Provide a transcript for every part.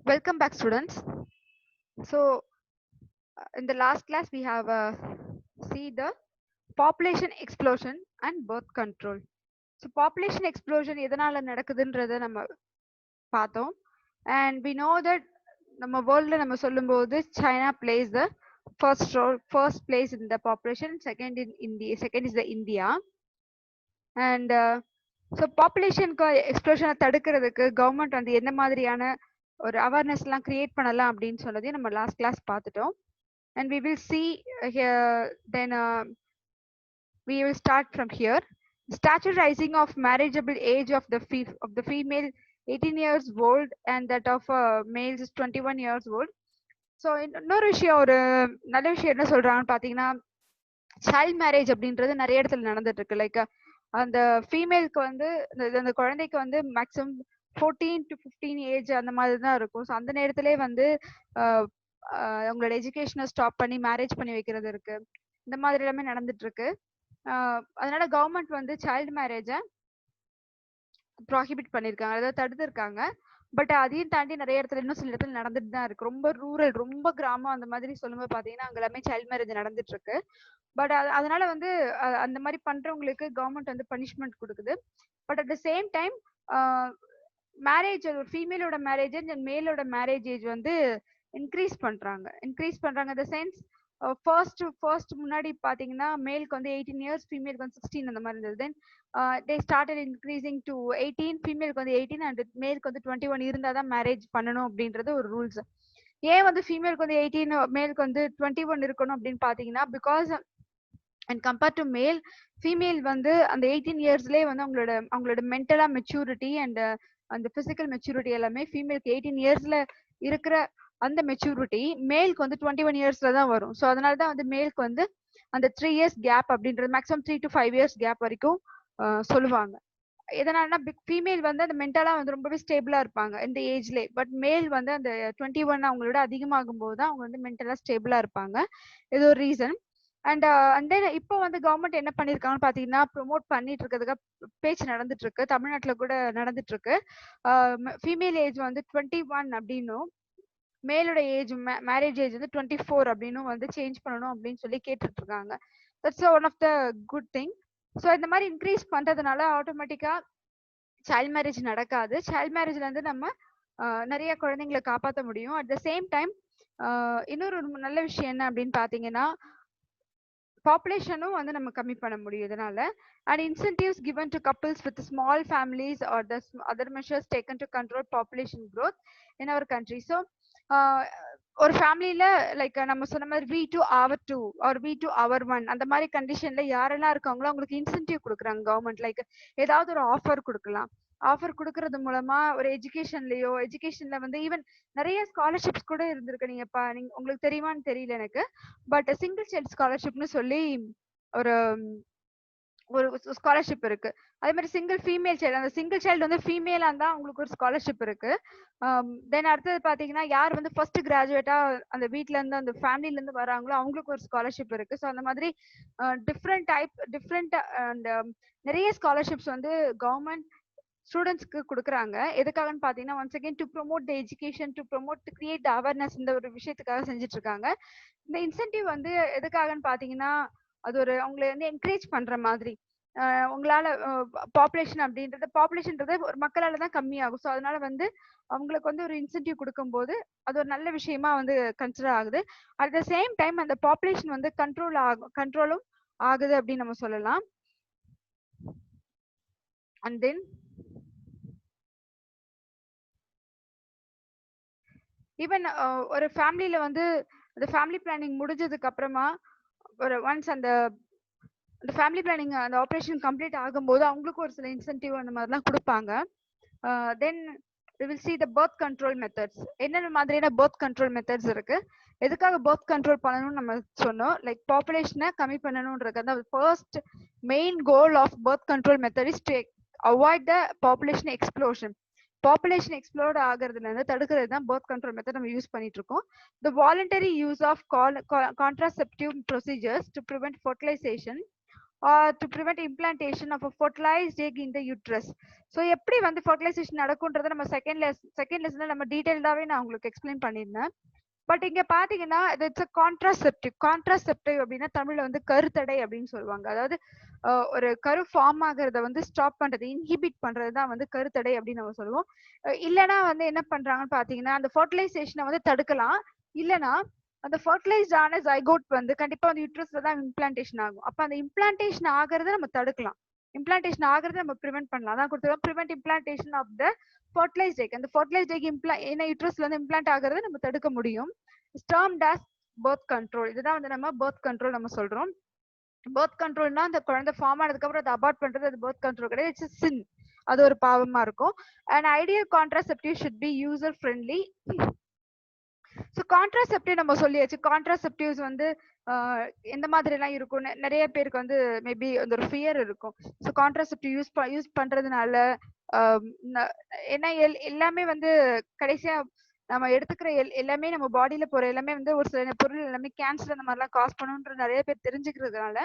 Welcome back, students. So, in the last class, we have see the population explosion and birth control. So, population explosion எதனால நடக்குதுன்றத நம்ம பார்த்தோம். And we know that நம்ம வேர்ல்ட்ல நம்ம சொல்லும்போது China plays the first place in the population, second is the India. And so பாப்புலேஷனுக்கு எக்ஸ்ப்ளோஷனை தடுக்கிறதுக்கு government வந்து எந்த மாதிரியான ஒரு அவேர்னஸ் எல்லாம் கிரியேட் பண்ணலாம் அப்படின்னு சொன்னதையும் நம்ம லாஸ்ட் கிளாஸ் பார்த்துட்டோம். And we will see here then we will start from here. Statutorizing of marriageable age of the female 18 years old and that of males is 21 years old. So இன்னொரு விஷயம், ஒரு நல்ல விஷயம் என்ன சொல்றாங்கன்னு பாத்தீங்கன்னா, சைல்ட் மேரேஜ் அப்படின்றது நிறைய இடத்துல நடந்துட்டு இருக்கு. லைக் அந்த ஃபீமேலுக்கு வந்து அந்த குழந்தைக்கு வந்து மேக்ஸிமம் 14 to 15 ஏஜ் அந்த மாதிரி தான் இருக்கும். ஸோ அந்த நேரத்திலே வந்து அவங்களோட எஜுகேஷனை ஸ்டாப் பண்ணி மேரேஜ் பண்ணி வைக்கிறது இருக்கு. இந்த மாதிரி எல்லாமே நடந்துட்டு இருக்கு. அதனால கவர்மெண்ட் வந்து சைல்டு மேரேஜை ப்ராஹிபிட் பண்ணியிருக்காங்க, அதாவது தடுத்திருக்காங்க. பட் அதையும் தாண்டி நிறைய இடத்துல இன்னும் சில இடத்துல நடந்துட்டு தான் இருக்கு. ரொம்ப ரூரல், ரொம்ப கிராமம் அந்த மாதிரி சொல்லும்போது பாத்தீங்கன்னா அங்க எல்லாமே சைல்ட் மேரேஜ் நடந்துட்டு இருக்கு. பட் அதனால வந்து அந்த மாதிரி பண்றவங்களுக்கு கவர்மெண்ட் வந்து பனிஷ்மெண்ட் கொடுக்குது. But at the same time marriage, ஒரு ஃபீமேலோட மேரேஜ் அண்ட் மேலோட மேரேஜ் ஏஜ் வந்து இன்க்ரீஸ் பண்றாங்க த சென்ஸ் ஃபர்ஸ்ட் முன்னாடி பாத்தீங்கன்னா மேலுக்கு வந்து 18 இயர்ஸ், ஃபீமேலுக்கு வந்து 16 அந்த மாதிரி இருந்தது. தென் தே ஸ்டார்டட் இன்க்ரீசிங் டு 18, ஃபீமேலுக்கு வந்து 18 அண்ட் மேலுக்கு வந்து 21 இருந்தால் தான் மேரேஜ் பண்ணணும் அப்படின்றது ஒரு ரூல்ஸ். ஏன் வந்து ஃபீமேலுக்கு வந்து 18, மேலுக்கு வந்து 21 இருக்கணும் அப்படின்னு பாத்தீங்கன்னா, பிகாஸ் அண்ட் கம்பேர்ட் டு மேல், ஃபீமேல் வந்து அந்த 18 இயர்ஸ்லேயே வந்து அவங்களோட மென்டலா மெச்சூரிட்டி அண்ட் அந்த பிசிக்கல் மெச்சூரிட்டி எல்லாமே ஃபீமேலுக்கு 18 இயர்ஸ்ல இருக்கிற அந்த மெச்சூரிட்டி மேலுக்கு வந்து 21 இயர்ஸ்ல தான் வரும். ஸோ அதனால தான் வந்து மேலுக்கு வந்து அந்த 3 இயர்ஸ் கேப் அப்படின்றது, மேக்ஸிமம் 3 to 5 இயர்ஸ் கேப் வரைக்கும் சொல்லுவாங்க. எதனாலனா ஃபீமேல் வந்து அந்த மென்டலா வந்து ரொம்பவே ஸ்டேபிளா இருப்பாங்க இந்த ஏஜ்ல. பட் மேல் வந்து அந்த 21 அவங்களோட அதிகமாகும் போது தான் அவங்க வந்து மென்டலா ஸ்டேபிளா இருப்பாங்க. இது ஒரு ரீசன். அண்ட் தென் இப்போ வந்து கவர்மெண்ட் என்ன பண்ணிருக்காங்கன்னு பாத்தீங்கன்னா, ப்ரொமோட் பண்ணிட்டு இருக்கிறதுக்காக பேச்சு நடந்துட்டு இருக்கு. தமிழ்நாட்டுல கூட நடந்துட்டு இருக்கு. ஃபீமேல் ஏஜ் வந்து 21 அப்படின்னும், மேலோட ஏஜ் மேரேஜ் ஏஜ் வந்து 24 அப்படின்னும் வந்து சேஞ்ச் பண்ணணும் அப்படின்னு சொல்லி கேட்டுட்டு இருக்காங்க. That's one of the good thing. So இந்த மாதிரி இன்க்ரீஸ் பண்றதுனால ஆட்டோமேட்டிக்கா சைல்ட் மேரேஜ் நடக்காது. சைல்ட் மேரேஜ்ல இருந்து நம்ம நிறைய குழந்தைங்களை காப்பாற்ற முடியும். அட் த சேம் டைம் இன்னொரு நல்ல விஷயம் என்ன அப்படின்னு பாத்தீங்கன்னா, பாப்புலேஷனும் வந்து நம்ம கம்மி பண்ண முடியும் இதனால. And incentives given to couples with small families or the other measures taken to control population growth in our country. So ஒரு ஃபேமிலியில லைக் நம்ம சொன்ன மாதிரி V2 our 2 R V2 our 1 அந்த மாதிரி கண்டிஷன்ல யாரெல்லாம் இருக்காங்களோ அவங்களுக்கு இன்சென்டிவ் கொடுக்குறாங்க கவர்மெண்ட். லைக் ஏதாவது ஒரு ஆஃபர் கொடுக்கலாம். ஆஃபர் கொடுக்கறது மூலமா ஒரு எஜுகேஷன்ல வந்து ஈவன் நிறைய ஸ்காலர்ஷிப்ஸ் கூட இருந்திருக்கு. நீங்க உங்களுக்கு தெரியுமான்னு தெரியல எனக்கு. பட் சிங்கிள் சைல்ட் ஸ்காலர்ஷிப்னு சொல்லி ஒரு ஒரு ஸ்காலர்ஷிப் இருக்கு. அதே மாதிரி சிங்கிள் ஃபீமேல் சைல்டு, அந்த சிங்கிள் சைல்டு வந்து ஃபீமேலா இருந்தா அவங்களுக்கு ஒரு ஸ்காலர்ஷிப் இருக்கு. தென் அடுத்தது பாத்தீங்கன்னா, யார் வந்து ஃபர்ஸ்ட் கிராஜுவேட்டா அந்த வீட்ல இருந்து அந்த ஃபேமிலில இருந்து வராங்களோ அவங்களுக்கு ஒரு ஸ்காலர்ஷிப் இருக்கு. ஸோ அந்த மாதிரி டிஃப்ரெண்ட் அண்ட் நிறைய ஸ்காலர்ஷிப்ஸ் வந்து கவர்மெண்ட் ஸ்டூடெண்ட்ஸ்க்கு கொடுக்குறாங்க. எதுக்காகன்னு பாத்தீங்கன்னா, once again to promote the education, to promote to create the awareness, இந்த ஒரு விஷயத்துக்காக செஞ்சுட்டு இருக்காங்க. இந்த இன்சென்டிவ் வந்து எதுக்காகன்னு பாத்தீங்கன்னா, அது ஒரு அவங்களை வந்து என்கரேஜ் பண்ற மாதிரி. உங்களால பாப்புலேஷன்ன்றது ஒரு மக்களால தான் கம்மியாகும். ஸோ அதனால வந்து அவங்களுக்கு வந்து ஒரு இன்சென்டிவ் கொடுக்கும்போது அது ஒரு நல்ல விஷயமா வந்து கன்சிடர் ஆகுது. அட் த சேம் டைம் அந்த பாப்புலேஷன் வந்து கண்ட்ரோலும் ஆகுது அப்படின்னு நம்ம சொல்லலாம். அண்ட் தென் ஈவன் ஒரு ஃபேமிலியில வந்து அந்த ஃபேமிலி பிளானிங் முடிஞ்சதுக்கு அப்புறமா ஒரு ஒன்ஸ் அந்த ஃபேமிலி பிளானிங் அந்த ஆப்ரேஷன் கம்ப்ளீட் ஆகும்போது அவங்களுக்கு ஒரு சில இன்சென்டிவ் அந்த மாதிரிலாம் கொடுப்பாங்க. தென் we will see the birth control methods. என்னென்ன மாதிரியான birth control methods இருக்கு, எதுக்காக birth control பண்ணணும்னு நம்ம சொன்னோம். லைக் பாப்புலேஷனை கம்மி பண்ணணும்ன்றது அந்த first main goal of birth control method is to avoid the population explosion. Population explode ஆகுறதுல இருந்து தடுக்கிறது தான் birth control method நம்ம யூஸ் பண்ணிட்டு இருக்கோம். The voluntary use of contraceptive procedures to prevent fertilization or to prevent implantation of a fertilized egg in the uterus. So எப்படி வந்து fertilisation நடக்கும்ன்றத நம்ம செகண்ட் லெசன்ல நம்ம டீடைல்டாவே நான் உங்களுக்கு எக்ஸ்பிளைன் பண்ணியிருந்தேன். பட் இங்க பாத்தீங்கன்னா இட்ஸ் அ கான்ட்ராசெப்டிவ் அப்படின்னா தமிழ்ல வந்து கருத்தடை அப்படின்னு சொல்லுவாங்க. அதாவது ஒரு கரு ஃபார்ம் ஆகுறத வந்து ஸ்டாப் பண்றது, இன்ஹிபிட் பண்றதுதான் வந்து கருத்தடை அப்படின்னு நம்ம சொல்லுவோம். இல்லனா வந்து என்ன பண்றாங்கன்னு பாத்தீங்கன்னா அந்த ஃபர்டிலைசேஷனை வந்து தடுக்கலாம். இல்லனா அந்த ஃபர்டிலைஸ்ட் ஆன ஜைகோட் வந்து கண்டிப்பா வந்து யூட்ரஸ்ல தான் இம்ப்ளான்டேஷன் ஆகும். அப்ப அந்த இம்ப்ளான்டேஷன் ஆகிறத நம்ம தடுக்கலாம். இம்ப்ளான்டேஷன் ஆகிறத நம்ம ப்ரிவென்ட் பண்ணலாம். அதான் கொடுத்துருவோம் prevent implantation of the fertilized egg. அந்த ஃபர்டிலைஸ்ட் எக் ஏன்னா யூட்ரஸ்ல வந்து இம்ப்ளான்ட் ஆகிறத நம்ம தடுக்க முடியும். Termed as birth control. இதுதான் வந்து நம்ம birth control நம்ம சொல்றோம். பர்த் கண்ட்ரோல்னா அந்த குழந்தை ஃபார்ம் ஆனதுக்கு அப்புறம் அதை அபார்ட் பண்றது அது பர்த் கண்ட்ரோல் கிடையாது. இட்ஸ் சின். அது ஒரு பாவமா இருக்கும். And ideal contraceptive should be user friendly. So contraceptive நம்ம சொல்லியாச்சு. கான்ட்ராசெப்டிவ்ஸ் வந்து எந்த மாதிரி எல்லாம் இருக்கும், நிறைய பேருக்கு வந்து மேபி அந்த ஒரு ஃபியர் இருக்கும். ஸோ கான்ட்ராசெப்டிவ் யூஸ் பண்றதுனால ஏன்னா எல்லாமே வந்து கடைசியா நம்ம எடுத்துக்கிற எல்லாமே நம்ம பாடியில போற எல்லாமே வந்து ஒரு சில பொருள் எல்லாமே கேன்சர் அந்த மாதிரிலாம் காஸ் பண்ணுன்ற நிறைய பேர் தெரிஞ்சுக்கிறதுனால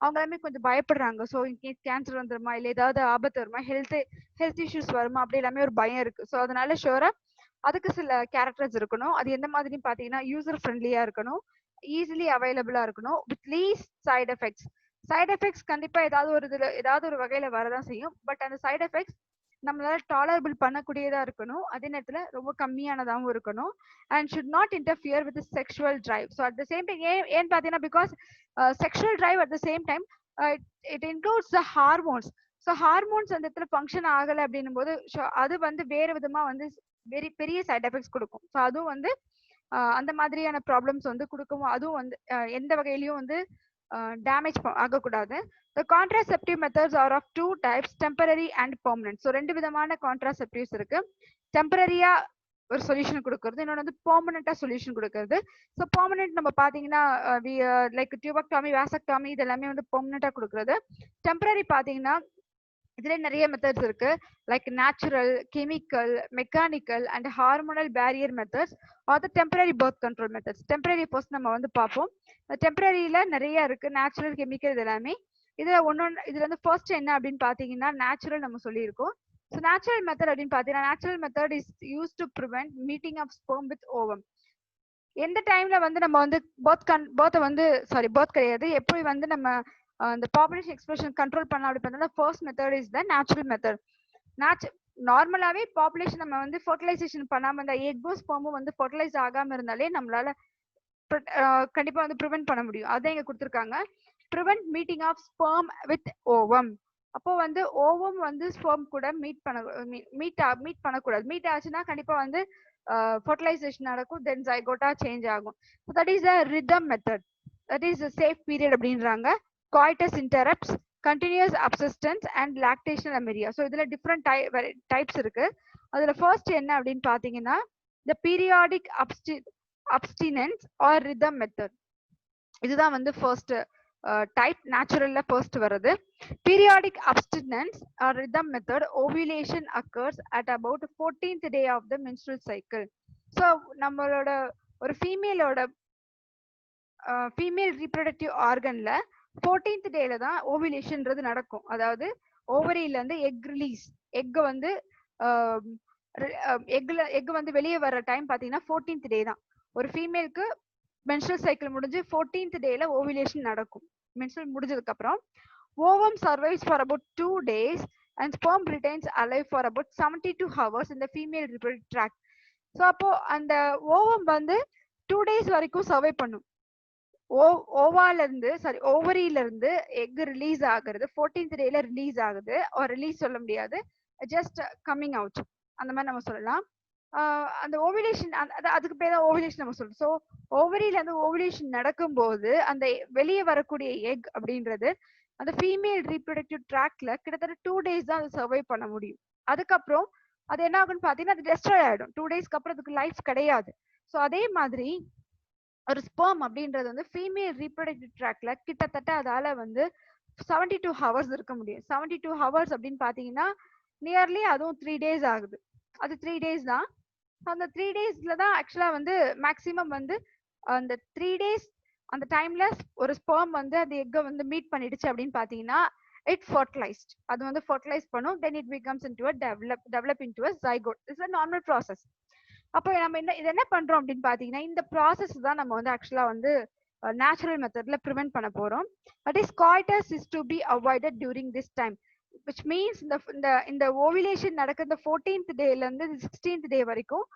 அவங்க எல்லாமே கொஞ்சம் பயப்படுறாங்க. ஸோ இன்கேஸ் கேன்சர் வந்துருமா இல்லை ஏதாவது ஆபத்து வருமா, ஹெல்த் இஷ்யூஸ் வருமா, அப்படி எல்லாமே ஒரு பயம் இருக்கு. ஸோ அதனால ஷுவரா அதுக்கு சில கேரக்டர்ஸ் இருக்கணும். அது எந்த மாதிரின்னு பாத்தீங்கன்னா யூசர் ஃப்ரெண்ட்லியா இருக்கணும், ஈஸிலி அவைலபிளா இருக்கணும், with least side effects. Side effects கண்டிப்பா ஏதாவது ஒரு வகையில வரதான் செய்யும். பட் அந்த சைட் எஃபெக்ட்ஸ் நம்மளால டாலரபிள் பண்ணக்கூடியதா இருக்கணும். அதே நேரத்துல ரொம்ப கம்மியானதாகவும் இருக்கணும். And should not interfere with sexual drive. So at the same time ஏன் பாத்தீங்கன்னா because sexual drive at the same time it includes the hormones. So hormones அந்த இடத்துல ஃபங்க்ஷன் ஆகலை அப்படின்னும் போது அது வந்து வேறு விதமா வந்து பெரிய சைட் எஃபெக்ட்ஸ் கொடுக்கும். ஸோ அதுவும் வந்து அந்த மாதிரியான ப்ராப்ளம்ஸ் வந்து கொடுக்கும். அதுவும் வந்து எந்த வகையிலையும் வந்து டேமேஜ் ஆகக்கூடாது. The contraceptive methods are of two types, temporary and permanent. So ரெண்டு விதமான கான்ட்ராசெப்டிவ்ஸ் இருக்கு. டெம்பரரியா ஒரு சொல்யூஷன் கொடுக்கறது, இன்னொன்று வந்து பெர்மனண்டா சொல்யூஷன் கொடுக்கறது. ஸோ பெர்மனன்ட் நம்ம பாத்தீங்கன்னா லைக் டியூபக்டாமி, வாசக்டாமி இது எல்லாமே வந்து பெர்மனண்டா கொடுக்கறது. டெம்பரரி பாத்தீங்கன்னா இதுல நிறைய மெத்தட்ஸ் இருக்கு. Like natural, chemical, mechanical and hormonal barrier methods R the temporary birth control methods. Temporary first நம்ம வந்து பார்ப்போம். டெம்பரரியில நிறைய இருக்கு, நேச்சுரல், கெமிக்கல் இது எல்லாமே. இதுல இதுல வந்து ஃபர்ஸ்ட் என்ன அப்படின்னு பாத்தீங்கன்னா நேச்சுரல் நம்ம சொல்லியிருக்கோம். ஸோ நேச்சுரல் மெத்தட் அப்படின்னு பாத்தீங்கன்னா natural method is use to prevent meeting of sperm with ovum. எந்த டைம்ல வந்து நம்ம வந்து பர்த் கிடையாது, எப்படி வந்து நம்ம அந்த பாப்புலேஷன் எக்ஸ்பிரஷன் கண்ட்ரோல் பண்ணலாம் அப்படி பார்த்தா first method is the natural method. நார்மலாவே பாப்புலேஷன் நம்ம வந்து ஃபர்டிலைசேஷன் பண்ணாம இந்த எக்கும் ஸ்பெர்மும் வந்து ஃபர்டிலைஸ் ஆகாம இருந்தாலே நம்மளால கண்டிப்பா வந்து ப்ரிவென்ட் பண்ண முடியும். அதான் இங்க கொடுத்துருக்காங்க, prevent meeting of sperm with ovum. அப்போ வந்து ஓவம் வந்து ஸ்பெர்ம் கூட மீட் பண்ணக்கூடாது. மீட் ஆச்சுன்னா கண்டிப்பா வந்து ஃபர்டிலைசேஷன் நடக்கும், தென் ஜைகோட்டா சேஞ்ச் ஆகும். So that is a rhythm method. That is safe period அப்படின்றாங்க. coitus interrupts, continuous subsistence and lactational amenorrhea. So இதுல டிஃப்ரெண்ட் டைப்ஸ் இருக்கு. அதுல ஃபர்ஸ்ட் என்ன அப்படின்னு பாத்தீங்கன்னா the periodic abstinence or rhythm method. இதுதான் வந்து ஃபர்ஸ்ட் டைப், நேச்சுரல்ல ஃபர்ஸ்ட் வருது. Periodic abstinence or rhythm method, ovulation occurs at about 14th day of the menstrual cycle. So நம்மளோட ஒரு ஃபீமேல் ரீப்ரொடக்டிவ் ஆர்கன்ல 14th டேல தான் ஓவிலேஷன்ன்றது நடக்கும். அதாவது ஓவரியில இருந்து எக் ரிலீஸ், எக் வந்து எக் வந்து வெளியே வர டைம் பாத்தீங்கன்னா 14th டே தான். ஒரு ஃபீமேலுக்கு மென்ஸ்ட்ரல் சைக்கிள் முடிஞ்சு 14th டேல ஓவிலேஷன் நடக்கும். மென்ஸ்ட்ரல் முடிஞ்சதுக்கு அப்புறம் ovum survives for about 2 days and sperm retains alive for about 72 hours in the female reproductive tract. So அப்போ அந்த ஓவம் வந்து 2 days வரைக்கும் சர்வை பண்ணும். ஓவரியில இருந்து எக் ரிலீஸ் ஆகுறது 14th டேல ரிலீஸ் ஆகுது. ரிலீஸ் சொல்ல முடியாது, ஜஸ்ட் கம்மிங் அவுட் அந்த மாதிரி நம்ம சொல்லலாம். அந்த ஓவிலேஷன் அதுக்கு பேர் தான் ஓவிலேஷன் நம்ம சொல்றோம். ஸோ ஓவரியில இருந்து ஓவிலேஷன் நடக்கும்போது அந்த வெளியே வரக்கூடிய எக் அப்படின்றது அந்த ஃபீமேல் ரீப்ரொடக்டிவ் ட்ராக்ல கிட்டத்தட்ட 2 days தான் அது சர்வை பண்ண முடியும். அதுக்கப்புறம் அது என்ன ஆகும்னு பாத்தீங்கன்னா அது டெஸ்ட்ராய் ஆயிடும். 2 daysக்கு அப்புறம் அதுக்கு லைஃப் கிடையாது. ஸோ அதே மாதிரி ஒரு ஸ்பெர்ம் அப்படின்றது வந்து ஃபீமேல் ரீப்ரொடக்டிவ் ட்ராக்ல கிட்டத்தட்ட அதால வந்து 72 hours இருக்க முடியும். 72 hours அப்படின்னு பாத்தீங்கன்னா நியர்லி அதுவும் 3 days ஆகுது. அது 3 days தான். அந்த 3 daysல தான் ஆக்சுவலா வந்து மேக்சிமம் வந்து அந்த 3 days அந்த டைம்ல ஒரு ஸ்பெர்ம் வந்து அந்த எக்கை வந்து மீட் பண்ணிடுச்சு அப்படின்னு பாத்தீங்கன்னா இட் fertilized. அது வந்து fertilize பண்ணும், then it becomes into a develop into a zygote. It's a normal process. அப்போ நம்ம இது என்ன பண்றோம் அப்படின்னு பாத்தீங்கன்னா இந்த ப்ராசஸ் தான் நம்ம வந்து ஆக்சுவலா வந்து நேச்சுரல் மெத்தட்ல ப்ரிவென்ட் பண்ண போறோம். That is coitus is to be avoided during this time, which means இந்த ஓவிலேஷன் நடக்கிற இந்த 14th டேல இருந்து 16th டே வரைக்கும்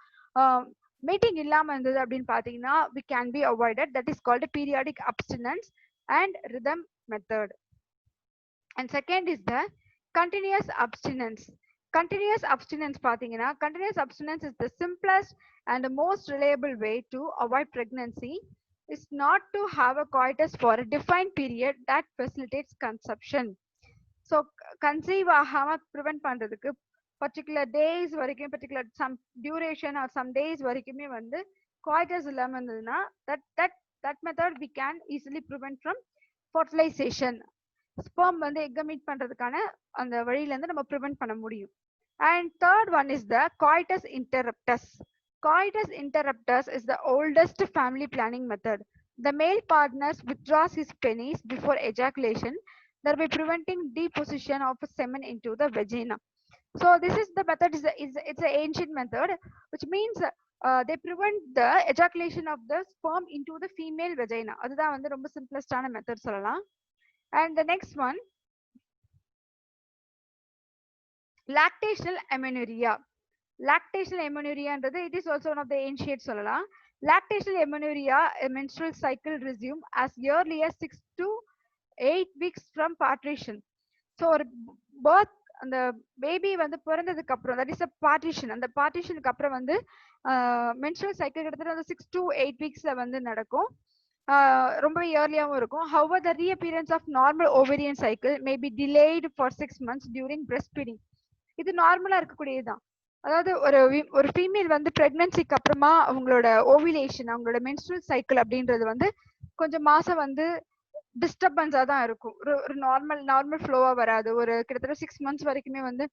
மீட்டிங் இல்லாம இருந்தது அப்படின்னு பாத்தீங்கன்னா we can be avoided. That is called a periodic abstinence and rhythm method. And second is the continuous abstinence. Continuous abstinence பாத்தீங்கன்னா continuous abstinence is the simplest and the most reliable way to avoid pregnancy. Is not to have a coitus for a defined period that facilitates conception. So conceive ஆகாம prevent பண்றதுக்கு particular days வரைக்கும் particular some duration or some days வரைக்குமே வந்து coitus இல்லாம இருந்ததுன்னா that method we can easily prevent from fertilization. sperm வந்து egg meet பண்றதுக்கான அந்த வழியில இருந்து நம்ம prevent பண்ண முடியும். And third one is the coitus interruptus. Coitus interruptus is the oldest family planning method. The male partner withdraws his penis before ejaculation, thereby preventing deposition of semen into the vagina. So this is the method, it's an ancient method, which means they prevent the ejaculation of the sperm into the female vagina. அதுதான் வந்து ரொம்ப simplest ஆன method சொல்லலாம். And the next one, lactational amenorrhea. Lactational amenorrhea என்றது it is also one of the ancient சொல்லலாம். Lactational amenorrhea, a menstrual cycle resume as early as 6 to 8 weeks from parturition. So ஒரு birth அந்த baby வந்து பிறந்ததுக்கு அப்புறம் that is a partition. அந்த பார்ட்டிஷனுக்கு அப்புறம் வந்து menstrual cycle கிட்டத்தட்ட அந்த 6 to 8 weeksல வந்து நடக்கும். ரொம்ப இயர்லியாவும் இருக்கும். However, the reappearance of normal ovarian cycle may be delayed for 6 months during breastfeeding. இது நார்மலா இருக்கக்கூடியதுதான். அதாவது ஒரு ஃபீமேல் வந்து பிரெக்னன்சிக்கு அப்புறமா அவங்களோட ஓவிலேஷன் அவங்களோட மென்ஸ்ட்ரல் சைக்கிள் அப்படின்றது வந்து கொஞ்சம் மாசம் வந்து டிஸ்டர்பன்ஸா தான் இருக்கும். ஒரு நார்மல் ஃப்ளோவா வராது. ஒரு கிட்டத்தட்ட 6 months வரைக்குமே வந்து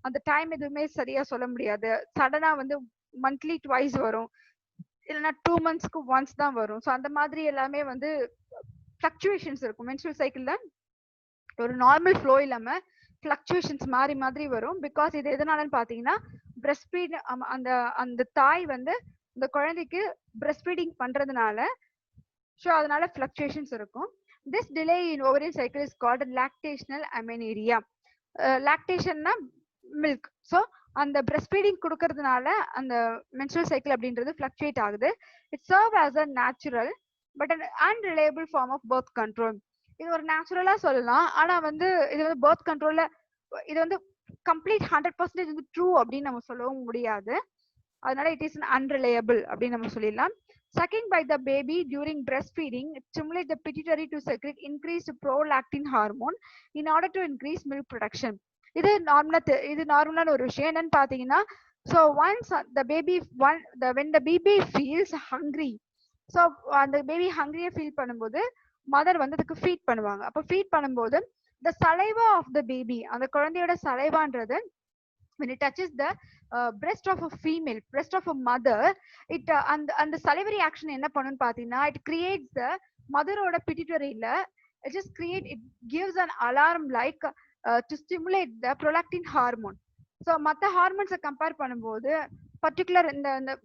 அந்த டைம் எதுவுமே சரியா சொல்ல முடியாது. சடனா வந்து மந்த்லி ட்வைஸ் வரும், இல்லைன்னா 2 monthsக்கு ஒன்ஸ் தான் வரும். ஸோ அந்த மாதிரி எல்லாமே வந்து ஃபிளக்சுவேஷன்ஸ் இருக்கும். மென்ஸ்ட்ரல் சைக்கிள்ல ஒரு நார்மல் ஃப்ளோ இல்லாம ஃபிளக்சுவேஷன்ஸ் மாறி வரும். பிகாஸ் இது எதனாலன்னு பாத்தீங்கன்னா பிரெஸ்ட் ஃபீட் அந்த தாய் வந்து இந்த குழந்தைக்கு பிரெஸ்ட் ஃபீடிங் பண்றதுனால ஸோ அதனால ஃபிளக்சுவேஷன்ஸ் இருக்கும். This delay in ovarian cycle is called lactational amenorrhea. Lactationனா milk. So அந்த breastfeeding கொடுக்கறதுனால அந்த menstrual cycle அப்படின்றது fluctuate ஆகுது. It serves as a natural but an unreliable form of birth control. இது ஒரு நேச்சுரலா சொல்லலாம். ஆனா வந்து இது வந்து birth controlல இது வந்து complete 100% வந்து true அப்படின்னு நம்ம சொல்லவும் முடியாது. அதனால it is an unreliable அப்படின்னு நம்ம சொல்லிடலாம். Sucking by the baby during breastfeeding stimulate the pituitary to secrete increased prolactin hormone in order to increase milk production. இது நார்மலான ஒரு விஷயம். என்னன்னு பாத்தீங்கன்னா so once the baby when the baby feels hungry, so அந்த பேபி ஹங்கிரியா ஃபீல் பண்ணும்போது mother வந்து அதுக்கு ஃபீட் பண்ணுவாங்க. அப்ப ஃபீட் பண்ணும்போது the saliva of the baby, அந்த குழந்தையோட சலைவான்றது when it touches the breast of a female, breast of a mother, it and the salivary action என்ன பண்ணுன்னு பாத்தீங்கன்னா it creates the mother-ஓட pituitary-ல it gives an alarm like to stimulate the prolactin hormone. So மத்த ஹார்மோன்ஸை compare பண்ணும்போது particular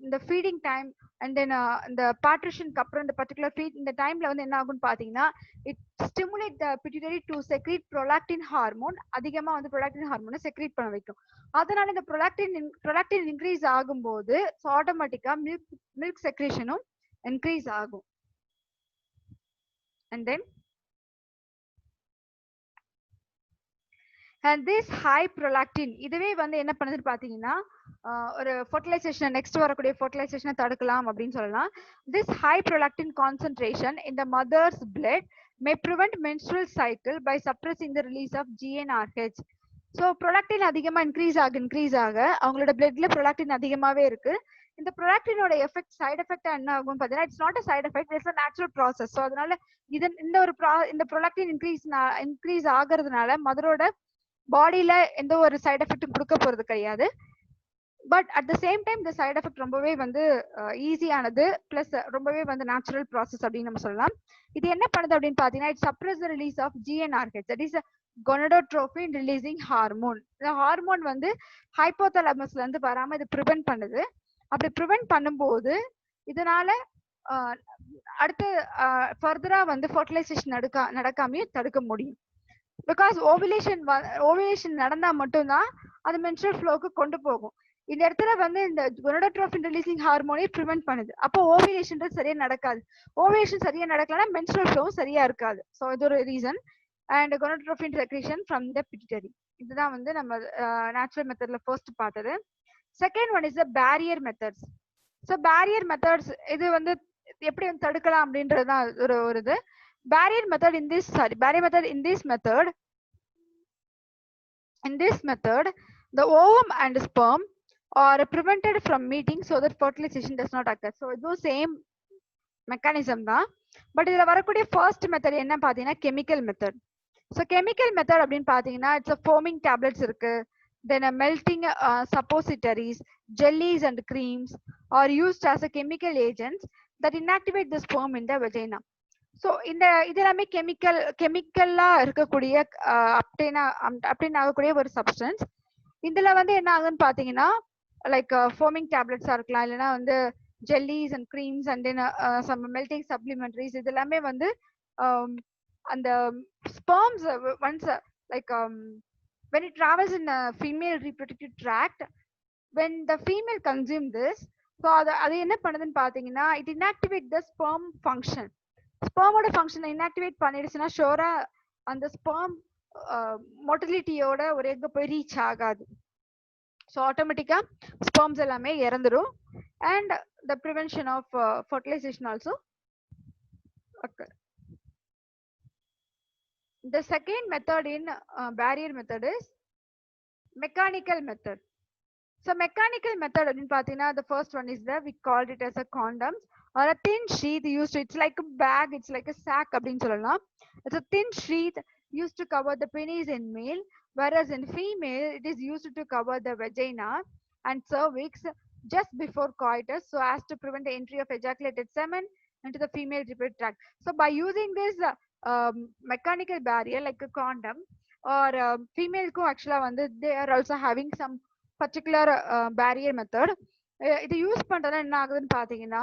இந்த feeding time and then இந்த பார்ட்ரிஷனுக்கு அப்புறம் இந்த particular feet இந்த டைம்ல வந்து என்ன ஆகும்னு பாத்தீங்கன்னா it stimulate the pituitary to secrete prolactin hormone. அதிகமா வந்து ப்ரொலாக்டின் ஹார்மோனை செக்ரீட் பண்ண வைக்கும். அதனால இந்த ப்ரொலாக்டின் இன்க்ரீஸ் ஆகும்போது ஆட்டோமேட்டிக்கா மில்க் செக்ரேஷனும் இன்க்ரீஸ் ஆகும். And then and this high prolactin இதுவே வந்து என்ன பண்ணுதுன்னு பாத்தீங்கன்னா ஒரு ஃபர்டிலைசேஷன் நெக்ஸ்ட் வரக்கூடிய ஃபர்டிலைசேஷனை தடுக்கலாம் அப்படின்னு சொல்லலாம். this high prolactin concentration in the mother's blood may prevent menstrual cycle by suppressing the release of GnRH. So prolactin அதிகமா இன்க்ரீஸ் ஆக அவங்களோட பிளட்ல ப்ரொலாக்டின் அதிகமாவே இருக்கு. இந்த ப்ரொலாக்டினோட எஃபெக்ட் சைடு எஃபெக்டா என்ன ஆகும் பாத்தீங்கன்னா it's not a side effect, it's a natural process. So அதனால இந்த ப்ரொலாக்டின் இன்க்ரீஸ் ஆகுறதுனால மதரோட பாடியில எந்த ஒரு சைடு எஃபெக்டும் கொடுக்க போறது கிடையாது. But at the same time இந்த சைடு எஃபெக்ட் ரொம்பவே வந்து ஈஸியானது, பிளஸ் ரொம்பவே வந்து நேச்சுரல் ப்ராசஸ் அப்படின்னு நம்ம சொல்லலாம். இது என்ன பண்ணுது அப்படின்னு பாத்தீங்கன்னா, it suppress the release of GnRH, that is gonadotropin releasing hormone. இந்த ஹார்மோன் வந்து ஹைப்போதலமஸ்ல இருந்து வராம இது ப்ரிவென்ட் பண்ணுது. அப்படி ப்ரிவென்ட் பண்ணும்போது இதனால அடுத்து ஃபர்தரா வந்து ஃபர்டிலைசேஷன் நடக்காமையும் தடுக்க முடியும். பிகாஸ் ஓவிலேஷன் நடந்தா மட்டும்தான் அது மென்ஸ்ட்ரல் ஃப்ளோக்கு கொண்டு போகும். இந்த இடத்துல வந்து இந்த கொனடோட்ரோபின் ரிலீசிங் ஹார்மோனை ப்ரிவென்ட் பண்ணுது. அப்போ ஓவிலேஷன் சரியா நடக்காது. ஓவிலேஷன் சரியா நடக்கலன்னா மென்ஸ்ட்ரல் ஃப்ளோவும் சரியா இருக்காது. ஸோ இது ஒரு reason. And gonadotropin secretion from the pituitary. இதுதான் வந்து நம்ம நேச்சுரல் மெத்தட்ல ஃபர்ஸ்ட் பார்த்தது. Second one is the barrier methods. So barrier methods இது வந்து எப்படி வந்து தடுக்கலாம் அப்படின்றதுதான் ஒரு இது. barrier method in this method the ovum and sperm are prevented from meeting so that fertilization does not occur. So இது same mechanism தான். பட் இதுல வரக்கூடிய first method என்ன பாத்தீங்கன்னா chemical method. So chemical method அப்படின்னு பாத்தீங்கன்னா it's a foaming tablets இருக்கு, then a melting suppositories, jellies and creams are used as a chemical agents that inactivate the sperm in the vagina. So இந்த இது எல்லாமே கெமிக்கலா இருக்கக்கூடிய அப்டேன் ஆகக்கூடிய ஒரு சப்ஸ்டன்ஸ். இதுல வந்து என்ன ஆகுன்னு பாத்தீங்கன்னா லைக் ஃபோமிங் டேப்லெட்ஸா இருக்கலாம், இல்லைன்னா வந்து jellies and creams and then some melting supplementaries, இது எல்லாமே வந்து அந்த sperms once like when it travels in a female reproductive tract, when the female consume this, so அது என்ன பண்ணுதுன்னு பாத்தீங்கன்னா it inactivate the sperm function. ஸ்பெர்மோட ஃபங்க்ஷனை இன்ஆக்டிவேட் பண்ணிடுச்சுன்னா ஷோரா அந்த ஸ்பெர்ம் மோட்டிலிட்டியோட ஒரு எங்க போய் ரீச் ஆகாது. ஸோ ஆட்டோமேட்டிக்கா ஸ்பெர்ம்ஸ் எல்லாமே இறந்துடும். And the prevention of fertilisation also occur. The second method in barrier method is mechanical method. So mechanical method அப்படின்னு பாத்தீங்கன்னா the first one is we called it as a condoms or a thin sheath used to, it's like a bag, it's like a sack அப்படின்னு சொல்லலாம். It's a thin sheath used to cover the penis in male, whereas in female it is used to cover the vagina and cervix just before coitus so as to prevent the entry of ejaculated semen into the female reproductive tract. So by using this mechanical barrier like a condom or female க்கும் actually வந்து they are also having some particular barrier method. இது use பண்றதுனா என்ன ஆகுதுன்னு பாத்தீங்கன்னா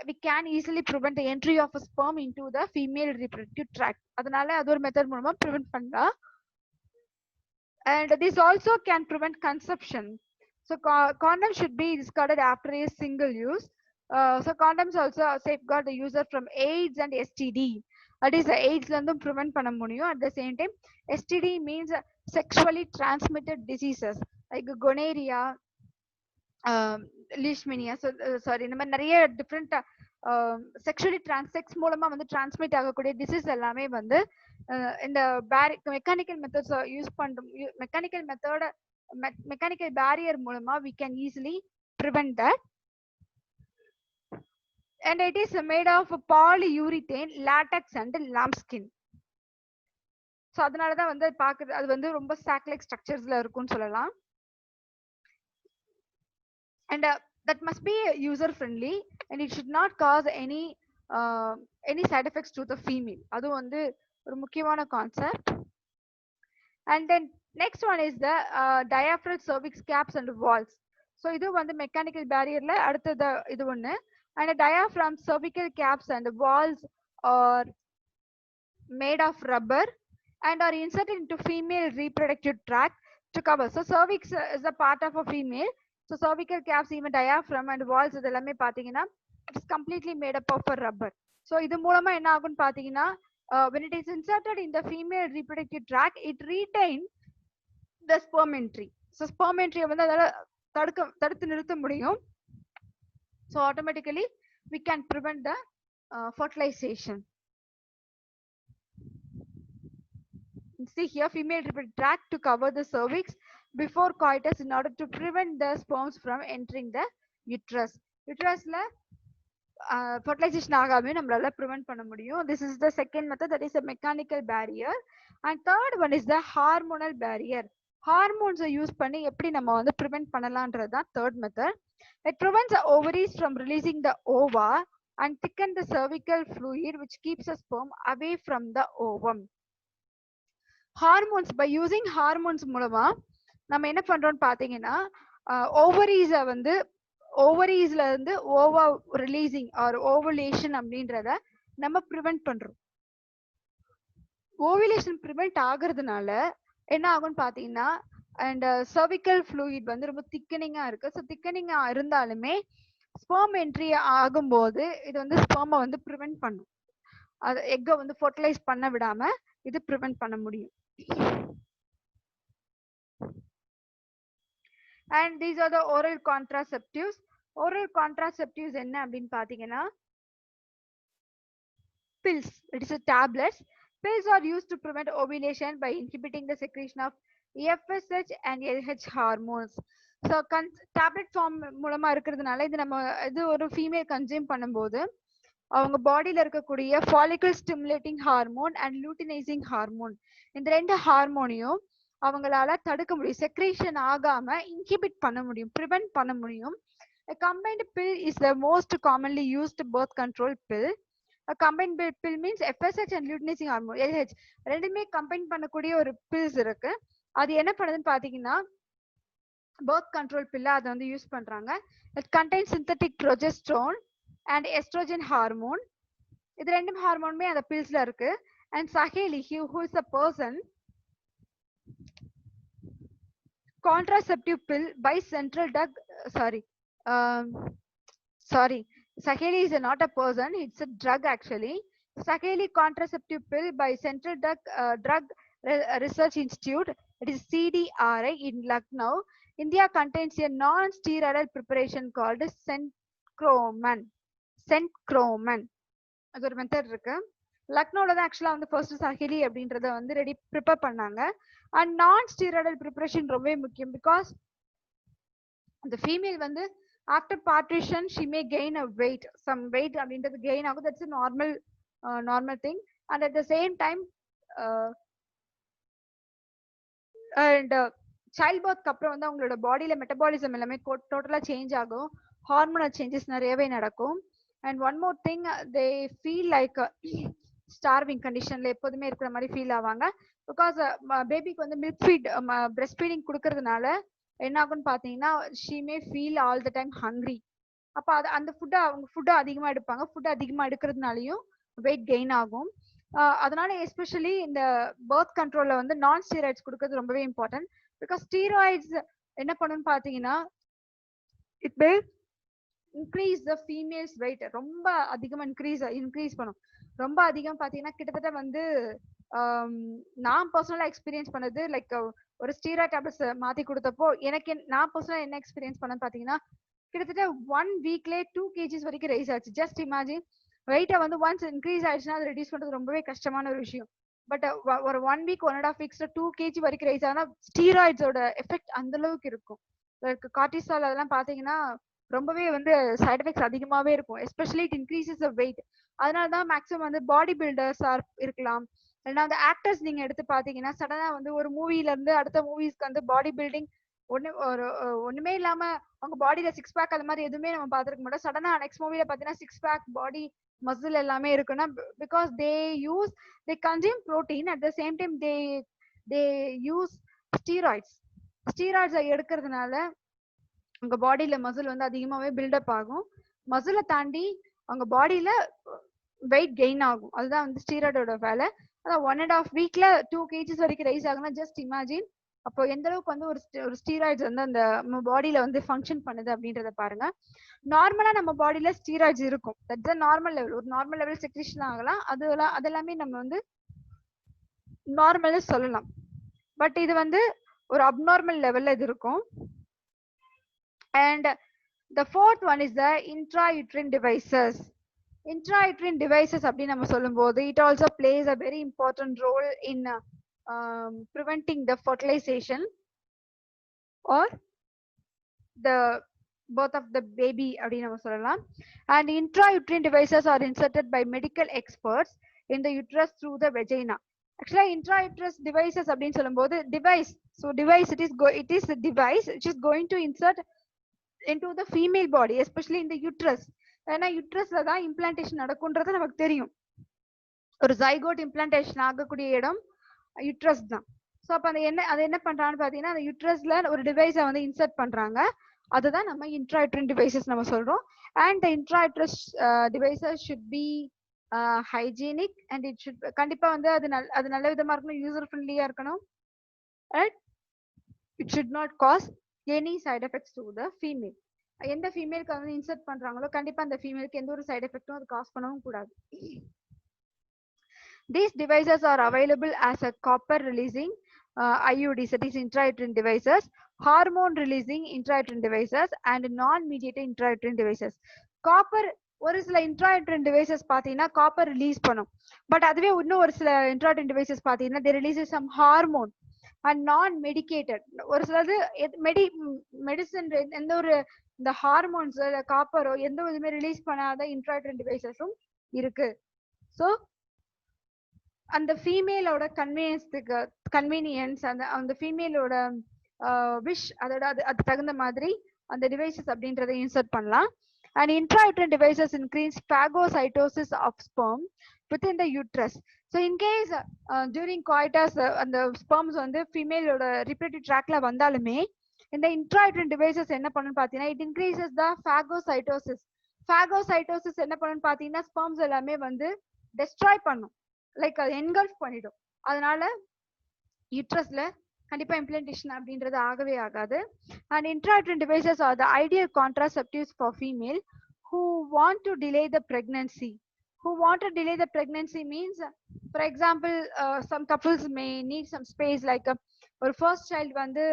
we can easily prevent the entry of a sperm into the female reproductive tract. அதனால அது ஒரு method மூலமா prevent பண்ணலாம். And this also can prevent conception. So condoms should be discarded after a single use. So condoms also safeguard the user from AIDS and STD. That is AIDS la irundum prevent பண்ண முடியும். At the same time STD means sexually transmitted diseases like gonorrhea, leishmania, sorry, இந்த மாதிரி நிறைய different sexually sex மூலமா வந்து transmit ஆகக்கூடிய disease எல்லாமே வந்து இந்த மெக்கானிக்கல் மெத்தட்ஸ் யூஸ் பண்றோம். மெக்கானிக்கல் பேரியர் மூலமா we can easily prevent that. And it is made of polyurethane, latex and lambskin. So அதனாலதான் வந்து பாக்குறது அது வந்து ரொம்ப சாக் லைக் ஸ்ட்ரக்சர்ஸ்ல இருக்கும்னு சொல்லலாம். And that must be user friendly and it should not cause any side effects to the female. அது வந்து ஒரு முக்கியமான concept. And then next one is the diaphragm, cervix caps and walls. So இது வந்து mechanical பேரியர்ல அடுத்தது இது ஒண்ணு. And diaphragm, cervical caps and walls are made of rubber and are inserted into female reproductive tract to cover. So cervix is a part of a female. So cervical caps, even diaphragm and walls இது எல்லாமே பாத்தீங்கன்னா it's completely made up of a rubber. So இது மூலமா என்ன ஆகும்னு பாத்தீங்கன்னா when it is inserted in the female reproductive tract, it retains the sperm entry. So sperm entry வந்து அதால தடுத்து நிறுத்த முடியும். So automatically we can prevent the fertilization. See here, female reproductive tract to cover the cervix before coitus in order to prevent the sperms from entering the uterus. Uterusல fertilization ஆகாம நம்மளால prevent பண்ண முடியும். This is the second method, that is a mechanical barrier. And third one is the hormonal barrier. ஹார்மோன்ஸை யூஸ் பண்ணி எப்படி நம்ம வந்து ப்ரிவென்ட் பண்ணலான்றது தான் third method. It prevents the ovaries from releasing the ova and thicken the cervical fluid which keeps the sperm away from the ovum. Hormones by using hormones மூலமா நம்ம என்ன பண்றோம்னு பாத்தீங்கன்னா ஓவரீஸை வந்து ஓவரீஸ்ல இருந்து ஓவா ரிலீசிங் ஆர் ஓவலேஷன் அப்படின்றத நம்ம ப்ரிவென்ட் பண்றோம். ஓவலேஷன் ப்ரிவென்ட் ஆகுறதுனால என்ன ஆகும்னு பாத்தீங்கன்னா அண்ட் சர்விக்கல் ஃப்ளூயிட் வந்து ரொம்ப திக்கனிங்கா இருக்கு. ஸோ திக்கனிங்கா இருந்தாலுமே ஸ்பெர்ம் என்ட்ரி ஆகும்போது இது வந்து ஸ்பெர்மை வந்து ப்ரிவென்ட் பண்ணும். அது எக்கை வந்து ஃபர்டிலைஸ் பண்ண விடாம இது ப்ரிவென்ட் பண்ண முடியும். And these are the oral contraceptives. Oral contraceptives என்ன அப்படின்னு பாத்தீங்கன்னா pills. It is a tablets. Pills are used to prevent ovulation by inhibiting the secretion of FSH and LH hormones. So tablet form மூலமா இருக்கிறதுனால இது நம்ம இது ஒரு female consume பண்ணும்போது அவங்க பாடியில இருக்கக்கூடிய follicle stimulating hormone and luteinizing hormone இந்த ரெண்டு ஹார்மோனையும் அவங்களால தடுக்க முடியும். செக்ரேஷன் ஆகாம இன்ஹிபிட் பண்ண முடியும், ப்ரிவென்ட் பண்ண முடியும். A combined pill is the most commonly used birth control pill. A combined pill means FSH and luteinizing hormone LH ரெண்டுமே கம்பைன் பண்ணக்கூடிய ஒரு பில்ஸ் இருக்கு. அது என்ன பண்ணுதுன்னு பாத்தீங்கன்னா birth control pill அதை வந்து யூஸ் பண்றாங்க. It contains synthetic progesterone and estrogen hormone. இது ரெண்டும் ஹார்மோனுமே அந்த பில்ஸ்ல இருக்கு. And Saheli, who is a person, contraceptive pill by central drug, sorry, Saheli is not a person, it's a drug actually. Saheli contraceptive pill by Central Drug Research Institute, it is CDRI in Lucknow. India contains a non-steroidal preparation called Centroman. அது ஒரு method இருக்கு. லக்னோல தான் ஆக்சுவலா வந்து first Saheli அப்படின்றத வந்து ready prepare பண்ணாங்க. And non steroidal preparation ரொம்பவே முக்கியம். பிகாஸ் அந்த ஃபீமேல் வந்து after partition she may gain a weight, some weight அப்படின்றது கெயின் ஆகும். That's normal thing. And at the same time and child பர்த்க்கு அப்புறம் வந்து அவங்களோட பாடியில மெட்டபாலிசம் எல்லாமே டோட்டலா சேஞ்ச் ஆகும். ஹார்மோனல் சேஞ்சஸ் நிறையவே நடக்கும். And one more thing, they feel like starving கண்டிஷன்ல எப்போதுமே இருக்கிற மாதிரி ஃபீல் ஆவாங்க. பிகாஸ் பேபிக்கு வந்து மில்க் ஃபீட் பிரெஸ்ட் ஃபீடிங் கொடுக்கறதுனால என்ன ஆகும்னு பாத்தீங்கன்னா she May feel all the time hungry. அப்போ அது அந்த ஃபுட்டை அவங்க ஃபுட்டை அதிகமாக எடுப்பாங்க. ஃபுட்டை அதிகமாக எடுக்கிறதுனாலையும் வெயிட் கெயின் ஆகும். அதனால எஸ்பெஷலி இந்த பர்த் கண்ட்ரோல்ல வந்து நான் ஸ்டீராய்ட்ஸ் கொடுக்கறது ரொம்பவே இம்பார்ட்டன்ட். பிகாஸ் ஸ்டீராய்ட்ஸ் என்ன பண்ணுன்னு பாத்தீங்கன்னா it may increase the females weight, ரொம்ப அதிகமா இன்க்ரீஸ் பண்ணும். ரொம்ப அதிகம் பாத்தீங்கன்னா கிட்டத்தட்ட வந்து நான் பர்சனலா எக்ஸ்பீரியன்ஸ் பண்ணது லைக் ஒரு ஸ்டீராய்ட் டேப்லெட்ஸ் மாத்தி கொடுத்தப்போ எனக்கு நான் பர்சனலா என்ன எக்ஸ்பீரியன்ஸ் பண்ணேன்னு பாத்தீங்கன்னா கிட்டத்தட்ட 1 வீக்லேயே 2 kgs வரைக்கும் ரைஸ் ஆச்சு. ஜஸ்ட் இமேஜின், வெயிட்டை வந்து ஒன்ஸ் இன்க்ரீஸ் ஆயிடுச்சுன்னா அதை ரெடியூஸ் பண்றது ரொம்பவே கஷ்டமான ஒரு விஷயம். பட் ஒரு 1 வீக் 1.5 வீக்ஸ்ல 2 kg வரைக்கும் ரைஸ் ஆனா ஸ்டீராய்ட்ஸோட எஃபெக்ட் அந்த அளவுக்கு இருக்கும். கார்டிசால் அதெல்லாம் பாத்தீங்கன்னா ரொம்பவே வந்து சைட் எஃபெக்ட்ஸ் அதிகமாவே இருக்கும். Especially it increases the weight. அதனாலதான் மேக்ஸிமம் வந்து பாடி பில்டர்ஸா இருக்கலாம், இல்லைன்னா அந்த ஆக்டர்ஸ் நீங்க எடுத்து பாத்தீங்கன்னா சடனா வந்து ஒரு மூவில இருந்து அடுத்த மூவிஸ்க்கு வந்து பாடி பில்டிங் ஒண்ணுமே இல்லாம அவங்க பாடியில 6 பேக் அது மாதிரி எதுவுமே நம்ம பாத்துருக்க மாட்டோம். சடனா நெக்ஸ்ட் மூவில பாத்தீங்கன்னா 6 பேக் பாடி மசில் எல்லாமே இருக்குன்னா because they consume protein, at the same time they use steroids எடுக்கிறதுனால உங்க பாடியில மசில் வந்து அதிகமாவே பில்டப் ஆகும். மசிலை தாண்டி அவங்க பாடியில வெயிட் கெயின் ஆகும். அதுதான் வந்து ஸ்டீராய்டோட வேலை. அதான் 1.5 வீக்ல 2 kgs வரைக்கும் ரைஸ் ஆகுனா ஜஸ்ட் இமேஜின் அப்போ எந்த அளவுக்கு வந்து ஒரு ஸ்டீராய்ட்ஸ் வந்து அந்த நம்ம பாடியில வந்து ஃபங்க்ஷன் பண்ணுது அப்படின்றத பாருங்க. நார்மலா நம்ம பாடியில ஸ்டீராய்ட்ஸ் இருக்கும். That's a normal level. ஒரு நார்மல் லெவல் செக்ரேஷன் ஆகலாம். அதெல்லாமே நம்ம வந்து நார்மல் சொல்லலாம். பட் இது வந்து ஒரு அப்நார்மல் லெவல்ல இது இருக்கும். And the fourth one is the intrauterine devices. Intrauterine devices அப்படின்னு நம்ம சொல்லும்போது it also plays a very important role in preventing the fertilization or the birth of the baby அப்படின்னு நம்ம சொல்லலாம். And intrauterine devices are inserted by medical experts in the uterus through the vagina. Actually intrauterus devices அப்படின்னு சொல்லும்போது device, so device it is a device which is going to insert into the female body, especially in the uterus. ஏன்னா யுட்ரஸ்ல தான் implantation நடக்கும்ன்றது நமக்கு தெரியும். ஒரு zygote implantation ஆகக்கூடிய இடம் uterus தான். ஸோ அப்போ அது என்ன பண்றான்னு பாத்தீங்கன்னா அந்த யுட்ரஸ்ல ஒரு டிவைஸை வந்து இன்சர்ட் பண்றாங்க. அதுதான் நம்ம இன்ட்ராயூட்ரன் டிவைசஸ் நம்ம சொல்றோம். And the intrauterus devices should be hygienic and it should கண்டிப்பா வந்து அது நல்ல விதமா இருக்கணும், யூசர் ஃப்ரெண்ட்லியா இருக்கணும். And it should not cause any side effects to the female. எந்த ஃபீமேலுக்கு வந்து இன்சர்ட் பண்றாங்களோ கண்டிப்பா அந்த ஃபீமேலுக்கு எந்த ஒரு சைட் எஃபெக்டும் அது காஸ் பண்ணவும் கூடாது. These devices are available as a copper releasing IUDs, that is intrauterine devices, hormone releasing intrauterine devices, and non-mediated intrauterine devices. Copper ஒரு சில intrauterine devices பாத்தீங்கன்னா காப்பர் ரிலீஸ் பண்ணும். பட் அதுவே இன்னும் ஒரு சில intrauterine devices பாத்தீங்கன்னா they release some hormone and non-medicated. ஒரு சிலது மெடிசன் எந்த ஒரு இந்த ஹார்மோன்ஸ் காப்பரோ எந்த இதுவுமே ரிலீஸ் பண்ணாத intrauterine devices-உம் இருக்கு. ஸோ அந்த ஃபீமேலோட கன்வீனியன்ஸ் அந்த ஃபீமேலோட விஷ் அதோட அது தகுந்த மாதிரி அந்த டிவைசஸ் அப்படின்றத இன்சர்ட் பண்ணலாம். And intrauterine devices increase phagocytosis of sperm within the uterus. So in case during coitus அந்த sperms வந்து ஃபீமேலோட reproductive tractல வந்தாலுமே இந்த intrauterine devices என்ன பண்ணுன்னு பாத்தீங்கன்னா it increases the phagocytosis. Phagocytosis என்ன பண்ணுன்னு பாத்தீங்கன்னா sperms எல்லாமே வந்து destroy பண்ணும், லைக் அது என்கல்ஃப் பண்ணிடும். அதனால யுட்ரஸ்ல கண்டிப்பா இம்ப்ளான்டேஷன் அப்படின்றது ஆகவே ஆகாது. And intrauterine devices are the ideal contraceptives for female who want to delay the pregnancy. Who want to delay the pregnancy means, for example, some couples may need some space, like ஒரு first child வந்து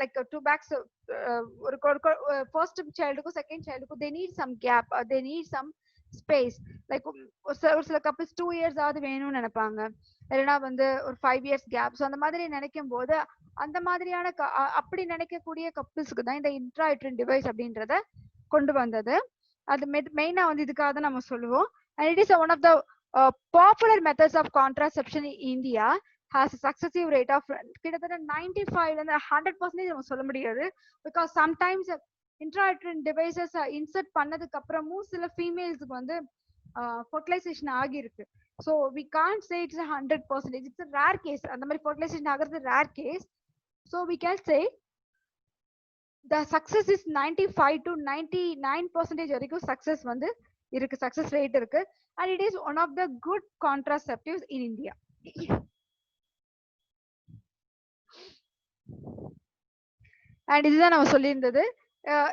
like 2 bags ஒரு first childக்கும் second childக்கும் they need some gap, they need some space. Like ஒரு சில couples 2 years ஆகுது வேணும்னு நினைப்பாங்க, இல்லைன்னா வந்து ஒரு 5 years கேப். ஸோ அந்த மாதிரி நினைக்கும் போது அந்த மாதிரியான அப்படி நினைக்கக்கூடிய கப்பிள்ஸ்க்கு தான் இந்த intrauterine டிவைஸ் அப்படின்றத கொண்டு வந்தது. அது மெயினா வந்து இதுக்காக தான் நம்ம சொல்லுவோம். And it is one of the popular methods of contraception in India. has a successive rate of கிட்டத்தட்ட 95 100% நம்ம சொல்ல முடியாது. Because sometimes intrauterine devices insert பண்ணதுக்கு அப்புறமும் சில ஃபீமேல்ஸ்க்கு வந்து ஃபர்டிலைசேஷன் ஆகியிருக்கு. So we can't say it's 100%, it's a rare case. அந்த மாதிரி ஃபர்டிலைசேஷன் ஆகிறது rare case. So we can say the success is 95 to 99% வரைக்கும் சக்சஸ் வந்து இருக்கு, சக்சஸ் ரேட் இருக்கு. and it is one of the good contraceptives in India. And இதுதான் நம்ம சொல்லியிருந்தது.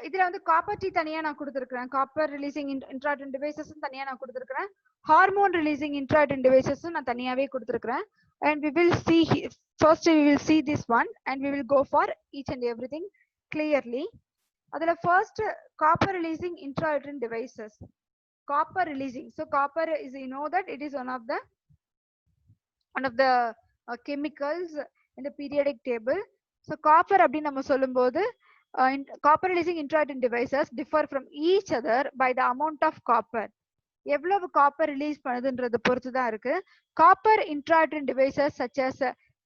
இதுல வந்து காப்பர் டி தனியா நான் கொடுத்துருக்கேன், காப்பர் ரிலீசிங் intrauterine devices தனியா நான் கொடுத்துருக்கேன், ஹார்மோன் ரிலீசிங் intrauterine devices நான் தனியாவே கொடுத்துருக்கேன். and we will see first we will see this one and we will go for each and everything clearly. அதுல first copper releasing intrauterine devices. Copper releasing, so copper is, you know that it is one of the chemicals in the periodic table. So copper அப்படின்னு நம்ம சொல்லும்போது copper releasing intrauterine devices differ from each other by the amount of copper. எவ்வளவு copper release பண்ணுதுன்றது பொறுத்து தான் இருக்கு. Copper intrauterine devices such as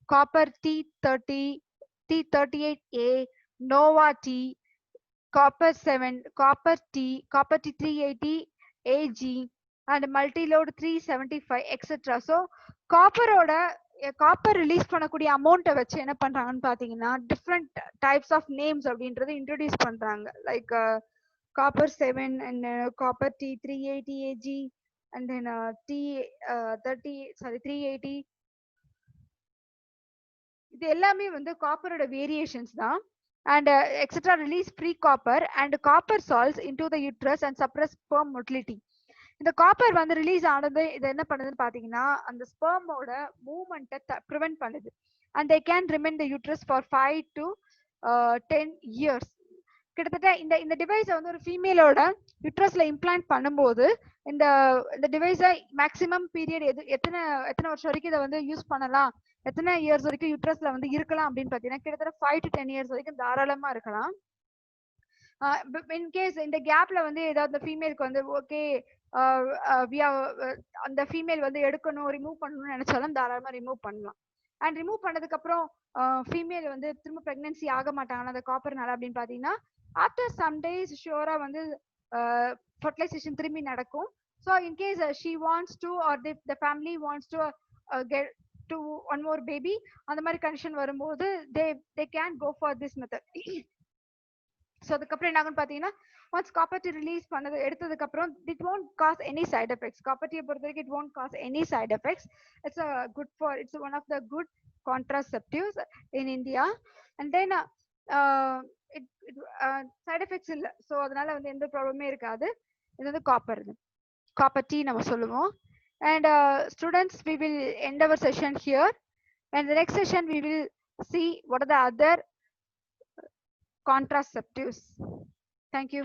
copper T30, T38A, Nova T, copper 7, copper T, copper T380 AG and multiload 375 etc. So காப்பரோட copper release பண்ணக்கூடிய அமௌண்ட்டை வச்சு என்ன பண்றாங்கன்னு பாத்தீங்கன்னா டிஃப்ரெண்ட் டைப்ஸ் ஆஃப் நேம்ஸ் அப்படின்றத இன்ட்ரோடியூஸ் பண்றாங்க. Like copper 7 and copper T380 AG and then T380. இது எல்லாமே வந்து காப்பரோட வேரியேஷன்ஸ் தான். and etc. release free copper and copper salts into the uterus and suppress sperm motility. இந்த காப்பர் வந்து release ஆனது இது என்ன பண்ணுதுன்னு பாத்தீங்கன்னா அந்த ஸ்பெர்மோட மூவ்மெண்ட்டை ப்ரிவென்ட் பண்ணுது. And they can remain the uterus for 5 to 10 years. கிட்டத்தட்ட இந்த டிவைஸை வந்து ஒரு ஃபீமேலோட யூட்ரஸ்ல இம்ப்ளான்ட் பண்ணும்போது இந்த டிவைஸை மேக்ஸிமம் பீரியட் எத்தனை வருஷம் வரைக்கும் இதை வந்து யூஸ் பண்ணலாம், எத்தனை இயர்ஸ் வரைக்கும் யூட்ரஸ்ல வந்து இருக்கலாம் அப்படின்னு பாத்தீங்கன்னா கிட்டத்தட்ட 5 to 10 years வரைக்கும் தாராளமா இருக்கலாம். இன் கேஸ் இந்த கேப்ல வந்து ஏதாவது ஃபீமேலுக்கு வந்து ஓகே அந்த ஃபீமேல் வந்து எடுக்கணும் ரிமூவ் பண்ணணும்னு நினைச்சாலும் தாராளமா ரிமூவ் பண்ணலாம். அண்ட் ரிமூவ் பண்ணதுக்கு அப்புறம் ஃபீமேல் வந்து திரும்ப பிரெக்னன்சி ஆக மாட்டாங்க அந்த காப்பர்னால அப்படின்னு பாத்தீங்கன்னா ஆஃப்டர் சம் டேஸ் ஷியோரா வந்து ஃபர்டிலைசேஷன் திரும்பி நடக்கும். So in case she wants to or the family wants to get to one more baby அந்த மாதிரி கண்டிஷன் வரும்போது they can go for this method. So அதுக்கப்புறம் என்ன ஆகும்னு பார்த்தீங்கன்னா ஒன்ஸ் காப்பர்ட்டி ரிலீஸ் பண்ணது எடுத்ததுக்கு அப்புறம் it won't cause any side effects. காப்பர்ட்டியை பொறுத்த வரைக்கும் it won't cause any side effects. It's good for it's one of the good contraceptives in India. And then side effects இல்லை, ஸோ அதனால வந்து எந்த ப்ராப்ளமே இருக்காது. இது வந்து காப்பர் டீ நம்ம சொல்லுவோம். And students, we will end our session here, and the next session we will see what are the other contraceptives. Thank you.